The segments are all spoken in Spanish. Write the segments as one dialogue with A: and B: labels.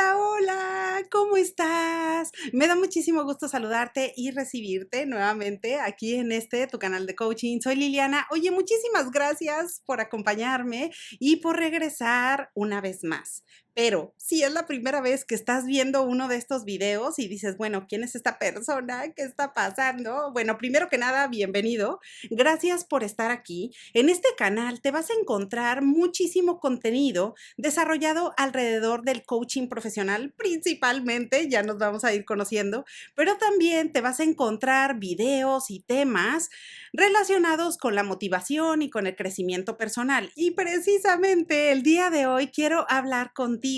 A: Hola, hola, ¿cómo estás? Me da muchísimo gusto saludarte y recibirte nuevamente aquí en tu canal de coaching. Soy Liliana. Oye, muchísimas gracias por acompañarme y por regresar una vez más. Pero si es la primera vez que estás viendo uno de estos videos y dices, bueno, ¿quién es esta persona? ¿Qué está pasando? Bueno, primero que nada, bienvenido. Gracias por estar aquí. En este canal te vas a encontrar muchísimo contenido desarrollado alrededor del coaching profesional, principalmente, ya nos vamos a ir conociendo, pero también te vas a encontrar videos y temas relacionados con la motivación y con el crecimiento personal. Y precisamente el día de hoy quiero hablar contigo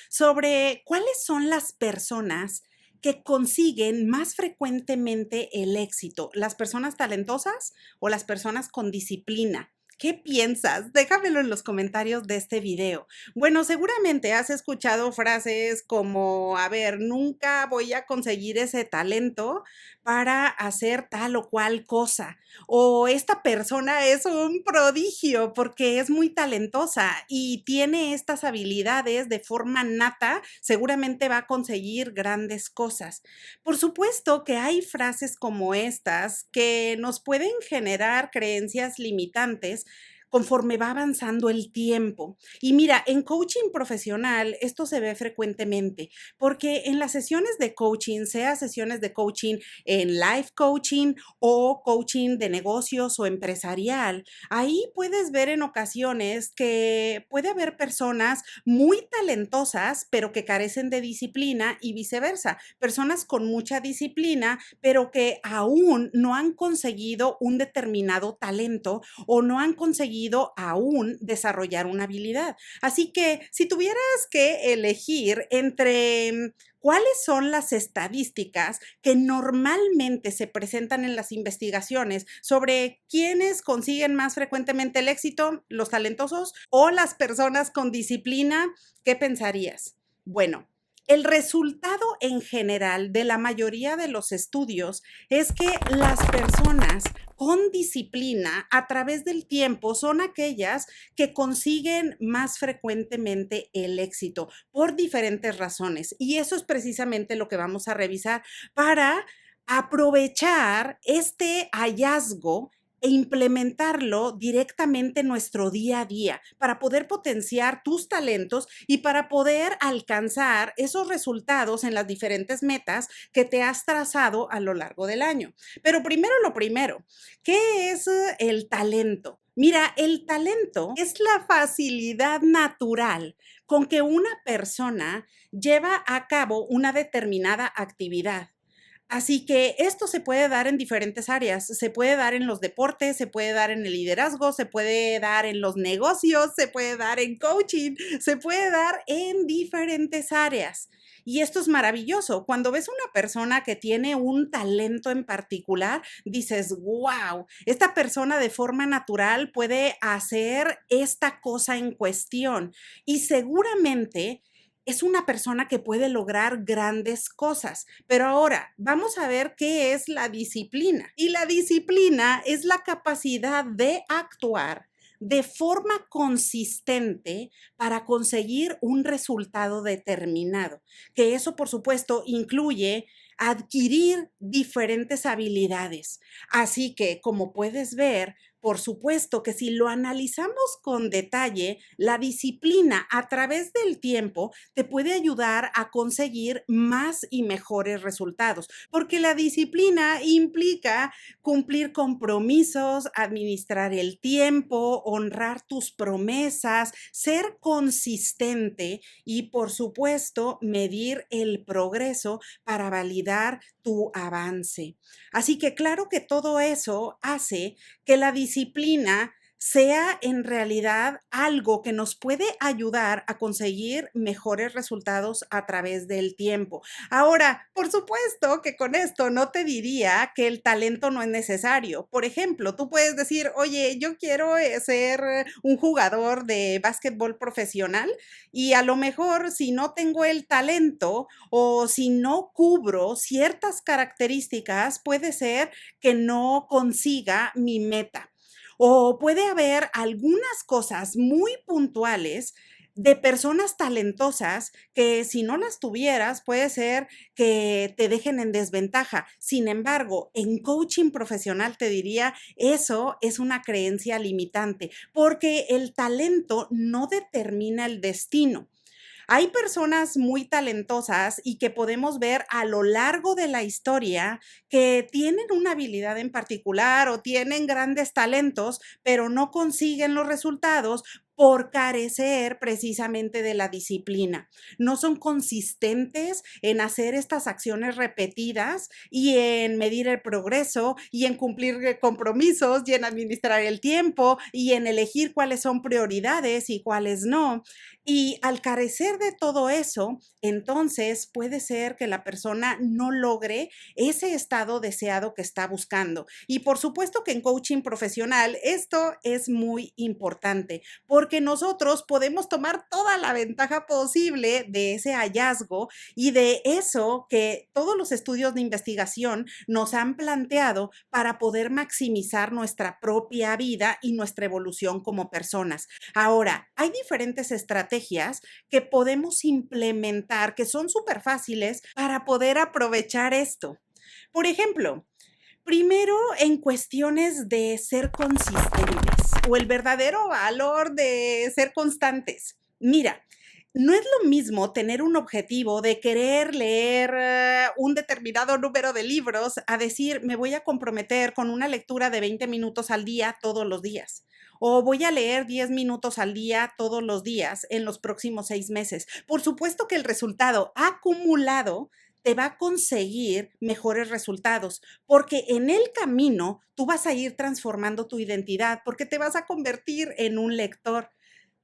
A: sobre cuáles son las personas que consiguen más frecuentemente el éxito, las personas talentosas o las personas con disciplina. ¿Qué piensas? Déjamelo en los comentarios de este video. Bueno, seguramente has escuchado frases como, a ver, nunca voy a conseguir ese talento para hacer tal o cual cosa. O esta persona es un prodigio porque es muy talentosa y tiene estas habilidades de forma nata, seguramente va a conseguir grandes cosas. Por supuesto que hay frases como estas que nos pueden generar creencias limitantes conforme va avanzando el tiempo. Y mira, en coaching profesional esto se ve frecuentemente, porque en las sesiones de coaching, sea sesiones de coaching en life coaching o coaching de negocios o empresarial, ahí puedes ver en ocasiones que puede haber personas muy talentosas, pero que carecen de disciplina y viceversa, personas con mucha disciplina, pero que aún no han conseguido un determinado talento o no han conseguido aún desarrollar una habilidad. Así que si tuvieras que elegir entre cuáles son las estadísticas que normalmente se presentan en las investigaciones sobre quiénes consiguen más frecuentemente el éxito, los talentosos o las personas con disciplina, ¿qué pensarías? Bueno, el resultado en general de la mayoría de los estudios es que las personas con disciplina a través del tiempo son aquellas que consiguen más frecuentemente el éxito por diferentes razones. Y eso es precisamente lo que vamos a revisar para aprovechar este hallazgo e implementarlo directamente en nuestro día a día para poder potenciar tus talentos y para poder alcanzar esos resultados en las diferentes metas que te has trazado a lo largo del año. Pero primero lo primero, ¿qué es el talento? Mira, el talento es la facilidad natural con que una persona lleva a cabo una determinada actividad. Así que esto se puede dar en diferentes áreas, se puede dar en los deportes, se puede dar en el liderazgo, se puede dar en los negocios, se puede dar en coaching, se puede dar en diferentes áreas. Y esto es maravilloso. Cuando ves una persona que tiene un talento en particular, dices, wow, esta persona de forma natural puede hacer esta cosa en cuestión. Y seguramente es una persona que puede lograr grandes cosas. Pero ahora vamos a ver qué es la disciplina. Y la disciplina es la capacidad de actuar de forma consistente para conseguir un resultado determinado, que eso por supuesto incluye adquirir diferentes habilidades. Así que, como puedes ver, por supuesto que si lo analizamos con detalle, la disciplina a través del tiempo te puede ayudar a conseguir más y mejores resultados, porque la disciplina implica cumplir compromisos, administrar el tiempo, honrar tus promesas, ser consistente y, por supuesto, medir el progreso para validar tu avance. Así que claro que todo eso hace que la disciplina sea en realidad algo que nos puede ayudar a conseguir mejores resultados a través del tiempo. Ahora, por supuesto que con esto no te diría que el talento no es necesario. Por ejemplo, tú puedes decir, oye, yo quiero ser un jugador de básquetbol profesional y a lo mejor si no tengo el talento o si no cubro ciertas características, puede ser que no consiga mi meta. O puede haber algunas cosas muy puntuales de personas talentosas que si no las tuvieras, puede ser que te dejen en desventaja. Sin embargo, en coaching profesional te diría, eso es una creencia limitante, porque el talento no determina el destino. Hay personas muy talentosas y que podemos ver a lo largo de la historia que tienen una habilidad en particular o tienen grandes talentos, pero no consiguen los resultados por carecer precisamente de la disciplina. No son consistentes en hacer estas acciones repetidas y en medir el progreso y en cumplir compromisos y en administrar el tiempo y en elegir cuáles son prioridades y cuáles no. Y al carecer de todo eso, entonces puede ser que la persona no logre ese estado deseado que está buscando. Y por supuesto que en coaching profesional esto es muy importante porque nosotros podemos tomar toda la ventaja posible de ese hallazgo y de eso que todos los estudios de investigación nos han planteado para poder maximizar nuestra propia vida y nuestra evolución como personas. Ahora, hay diferentes estrategias que podemos implementar que son súper fáciles para poder aprovechar esto. Por ejemplo, primero en cuestiones de ser consistentes o el verdadero valor de ser constantes. Mira, no es lo mismo tener un objetivo de querer leer un determinado número de libros a decir, me voy a comprometer con una lectura de 20 minutos al día todos los días. O voy a leer 10 minutos al día todos los días en los próximos 6 meses. Por supuesto que el resultado acumulado te va a conseguir mejores resultados, porque en el camino tú vas a ir transformando tu identidad, porque te vas a convertir en un lector.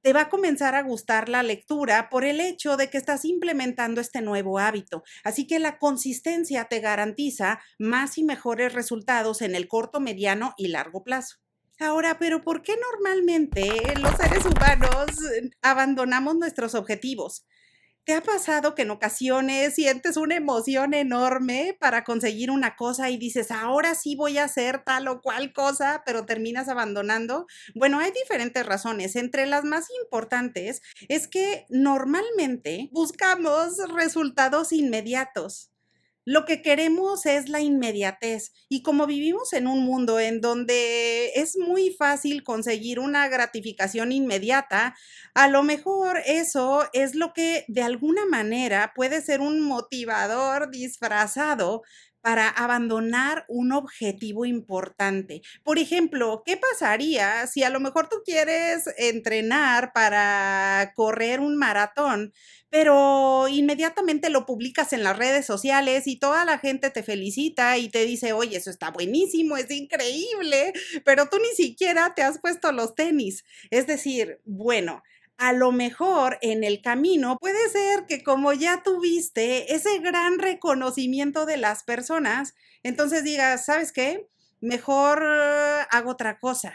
A: Te va a comenzar a gustar la lectura por el hecho de que estás implementando este nuevo hábito. Así que la consistencia te garantiza más y mejores resultados en el corto, mediano y largo plazo. Ahora, pero ¿por qué normalmente los seres humanos abandonamos nuestros objetivos? ¿Te ha pasado que en ocasiones sientes una emoción enorme para conseguir una cosa y dices, ahora sí voy a hacer tal o cual cosa, pero terminas abandonando? Bueno, hay diferentes razones. Entre las más importantes es que normalmente buscamos resultados inmediatos. Lo que queremos es la inmediatez y como vivimos en un mundo en donde es muy fácil conseguir una gratificación inmediata, a lo mejor eso es lo que de alguna manera puede ser un motivador disfrazado para abandonar un objetivo importante. Por ejemplo, ¿qué pasaría si a lo mejor tú quieres entrenar para correr un maratón, pero inmediatamente lo publicas en las redes sociales y toda la gente te felicita y te dice, oye, eso está buenísimo, es increíble, pero tú ni siquiera te has puesto los tenis? Es decir, bueno, a lo mejor en el camino puede ser que como ya tuviste ese gran reconocimiento de las personas, entonces digas, ¿sabes qué? Mejor hago otra cosa.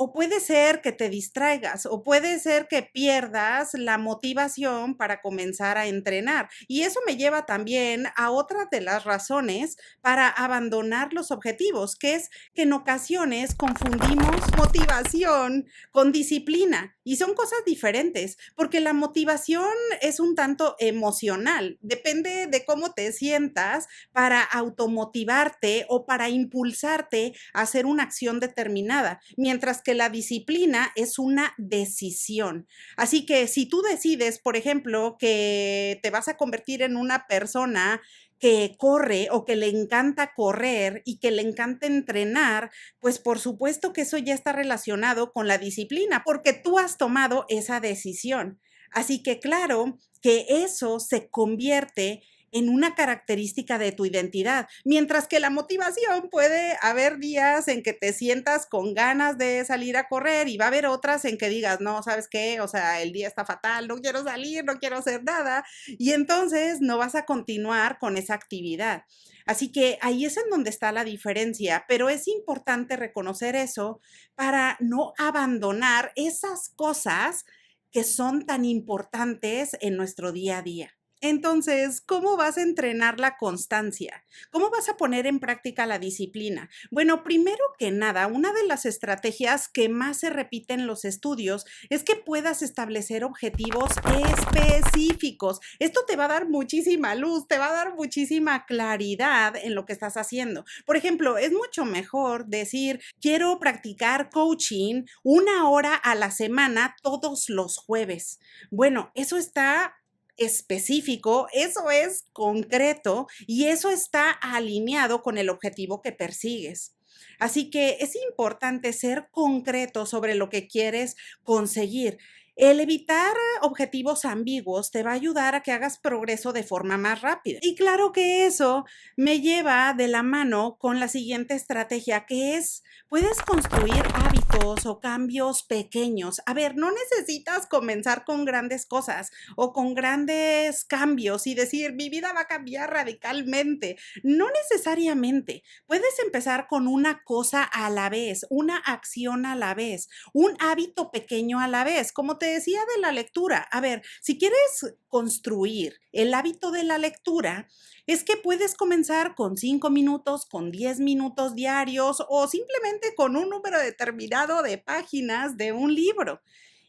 A: O puede ser que te distraigas, o puede ser que pierdas la motivación para comenzar a entrenar. Y eso me lleva también a otra de las razones para abandonar los objetivos, que es que en ocasiones confundimos motivación con disciplina. Y son cosas diferentes, porque la motivación es un tanto emocional, depende de cómo te sientas para automotivarte o para impulsarte a hacer una acción determinada, mientras que la disciplina es una decisión. Así que si tú decides, por ejemplo, que te vas a convertir en una persona que corre o que le encanta correr y que le encanta entrenar, pues por supuesto que eso ya está relacionado con la disciplina, porque tú has tomado esa decisión. Así que claro que eso se convierte en una característica de tu identidad, mientras que la motivación puede haber días en que te sientas con ganas de salir a correr y va a haber otras en que digas, no, ¿sabes qué? O sea, el día está fatal, no quiero salir, no quiero hacer nada, y entonces no vas a continuar con esa actividad. Así que ahí es en donde está la diferencia, pero es importante reconocer eso para no abandonar esas cosas que son tan importantes en nuestro día a día. Entonces, ¿cómo vas a entrenar la constancia? ¿Cómo vas a poner en práctica la disciplina? Bueno, primero que nada, una de las estrategias que más se repite en los estudios es que puedas establecer objetivos específicos. Esto te va a dar muchísima luz, te va a dar muchísima claridad en lo que estás haciendo. Por ejemplo, es mucho mejor decir, quiero practicar coaching 1 hora a la semana todos los jueves. Bueno, eso está específico, eso es concreto y eso está alineado con el objetivo que persigues. Así que es importante ser concreto sobre lo que quieres conseguir. El evitar objetivos ambiguos te va a ayudar a que hagas progreso de forma más rápida. Y claro que eso me lleva de la mano con la siguiente estrategia, que es, puedes construir hábitos o cambios pequeños. A ver, no necesitas comenzar con grandes cosas o con grandes cambios y decir, mi vida va a cambiar radicalmente. No necesariamente. Puedes empezar con una cosa a la vez, una acción a la vez, un hábito pequeño a la vez. Como te decía de la lectura, a ver, si quieres construir el hábito de la lectura, es que puedes comenzar con 5 minutos, con 10 minutos diarios o simplemente con un número determinado de páginas de un libro.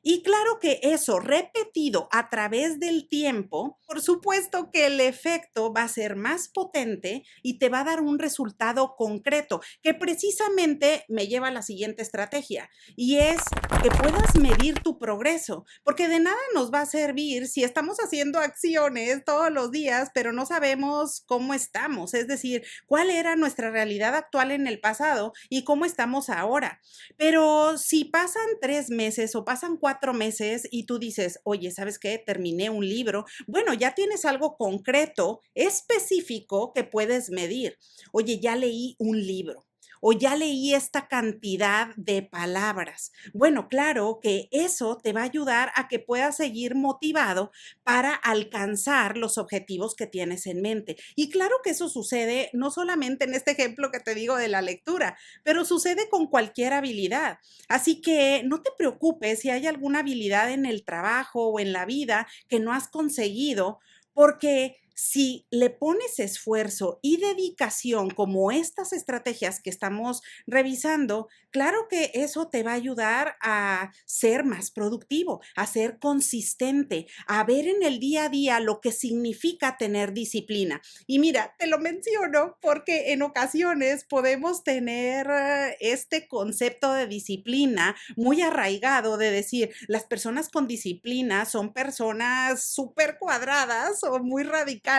A: Y claro que eso repetido a través del tiempo, por supuesto que el efecto va a ser más potente y te va a dar un resultado concreto, que precisamente me lleva a la siguiente estrategia, y es que puedas medir tu progreso, porque de nada nos va a servir si estamos haciendo acciones todos los días, pero no sabemos cómo estamos, es decir, cuál era nuestra realidad actual en el pasado y cómo estamos ahora. Pero si pasan 3 meses o pasan 4 meses y tú dices, oye, ¿sabes qué? Terminé un libro. Bueno, ya tienes algo concreto, específico que puedes medir. Oye, ya leí un libro. O ya leí esta cantidad de palabras. Bueno, claro que eso te va a ayudar a que puedas seguir motivado para alcanzar los objetivos que tienes en mente. Y claro que eso sucede no solamente en este ejemplo que te digo de la lectura, pero sucede con cualquier habilidad. Así que no te preocupes si hay alguna habilidad en el trabajo o en la vida que no has conseguido, porque si le pones esfuerzo y dedicación como estas estrategias que estamos revisando, claro que eso te va a ayudar a ser más productivo, a ser consistente, a ver en el día a día lo que significa tener disciplina. Y mira, te lo menciono porque en ocasiones podemos tener este concepto de disciplina muy arraigado de decir, las personas con disciplina son personas súper cuadradas o muy radicales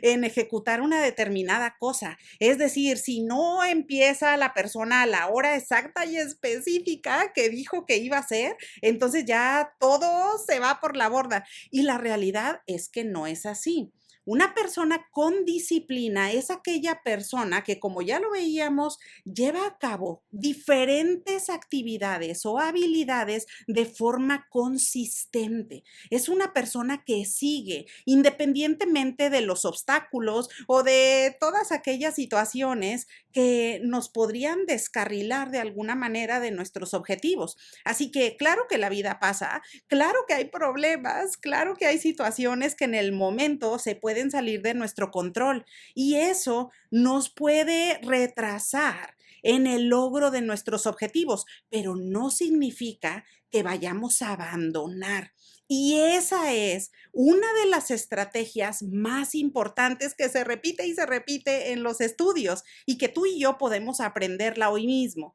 A: en ejecutar una determinada cosa. Es decir, si no empieza la persona a la hora exacta y específica que dijo que iba a hacer, entonces ya todo se va por la borda. Y la realidad es que no es así. Una persona con disciplina es aquella persona que, como ya lo veíamos, lleva a cabo diferentes actividades o habilidades de forma consistente. Es una persona que sigue independientemente de los obstáculos o de todas aquellas situaciones que nos podrían descarrilar de alguna manera de nuestros objetivos. Así que claro que la vida pasa, claro que hay problemas, claro que hay situaciones que en el momento se pueden salir de nuestro control y eso nos puede retrasar en el logro de nuestros objetivos, pero no significa que vayamos a abandonar. Y esa es una de las estrategias más importantes que se repite y se repite en los estudios y que tú y yo podemos aprenderla hoy mismo.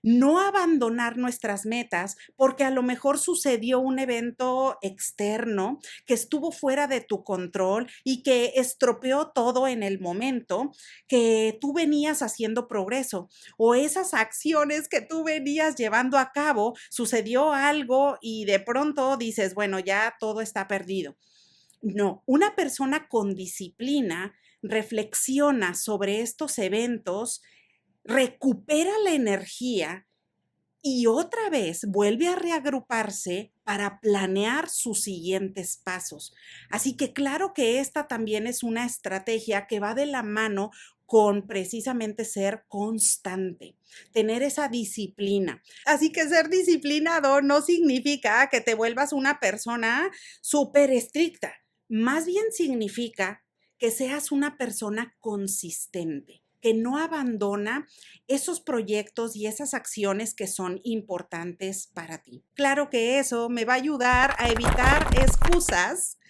A: No abandonar nuestras metas porque a lo mejor sucedió un evento externo que estuvo fuera de tu control y que estropeó todo en el momento que tú venías haciendo progreso o esas acciones que tú venías llevando a cabo, sucedió algo y de pronto dices, bueno, ya todo está perdido. No, una persona con disciplina reflexiona sobre estos eventos, recupera la energía y otra vez vuelve a reagruparse para planear sus siguientes pasos. Así que claro que esta también es una estrategia que va de la mano con precisamente ser constante, tener esa disciplina. Así que ser disciplinado no significa que te vuelvas una persona súper estricta. Más bien significa que seas una persona consistente, que no abandona esos proyectos y esas acciones que son importantes para ti. Claro que eso me va a ayudar a evitar excusas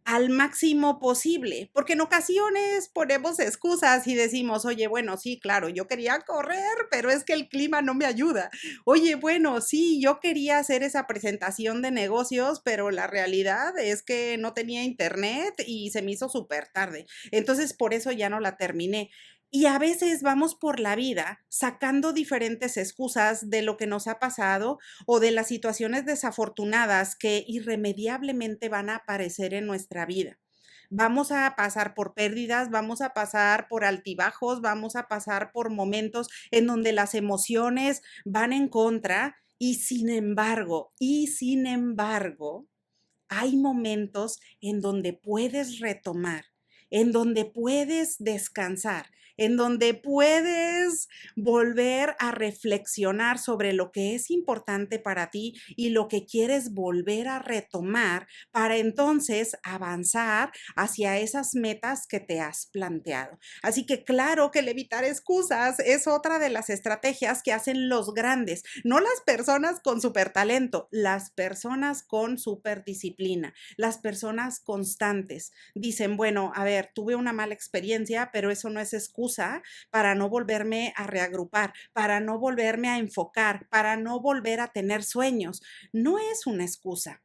A: al máximo posible, porque en ocasiones ponemos excusas y decimos, oye, bueno, sí, claro, yo quería correr, pero es que el clima no me ayuda. Oye, bueno, sí, yo quería hacer esa presentación de negocios, pero la realidad es que no tenía internet y se me hizo súper tarde. Entonces, por eso ya no la terminé. Y a veces vamos por la vida sacando diferentes excusas de lo que nos ha pasado o de las situaciones desafortunadas que irremediablemente van a aparecer en nuestra vida. Vamos a pasar por pérdidas, vamos a pasar por altibajos, vamos a pasar por momentos en donde las emociones van en contra y sin embargo, hay momentos en donde puedes retomar, en donde puedes descansar, en donde puedes volver a reflexionar sobre lo que es importante para ti y lo que quieres volver a retomar para entonces avanzar hacia esas metas que te has planteado. Así que claro que el evitar excusas es otra de las estrategias que hacen los grandes, no las personas con super talento, las personas con super disciplina, las personas constantes. Dicen, bueno, a ver, tuve una mala experiencia, pero eso no es excusa para no volverme a reagrupar, para no volverme a enfocar, para no volver a tener sueños. No es una excusa.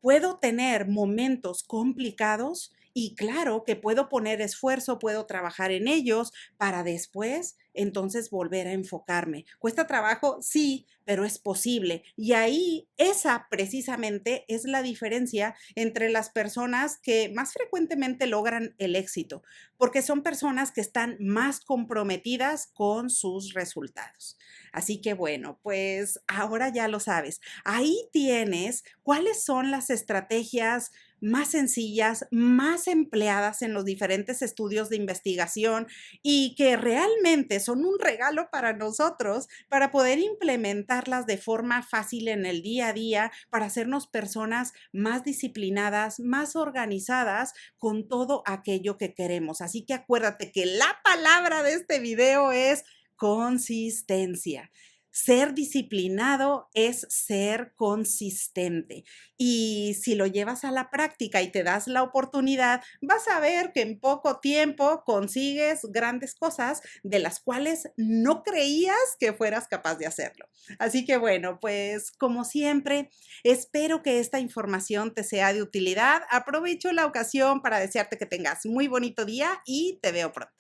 A: Puedo tener momentos complicados y claro que puedo poner esfuerzo, puedo trabajar en ellos para después entonces volver a enfocarme. ¿Cuesta trabajo? Sí, pero es posible. Y ahí esa precisamente es la diferencia entre las personas que más frecuentemente logran el éxito, porque son personas que están más comprometidas con sus resultados. Así que bueno, pues ahora ya lo sabes. Ahí tienes cuáles son las estrategias más sencillas, más empleadas en los diferentes estudios de investigación y que realmente son un regalo para nosotros para poder implementarlas de forma fácil en el día a día, para hacernos personas más disciplinadas, más organizadas con todo aquello que queremos. Así que acuérdate que la palabra de este video es consistencia. Ser disciplinado es ser consistente. Y si lo llevas a la práctica y te das la oportunidad, vas a ver que en poco tiempo consigues grandes cosas de las cuales no creías que fueras capaz de hacerlo. Así que bueno, pues como siempre, espero que esta información te sea de utilidad. Aprovecho la ocasión para desearte que tengas muy bonito día y te veo pronto.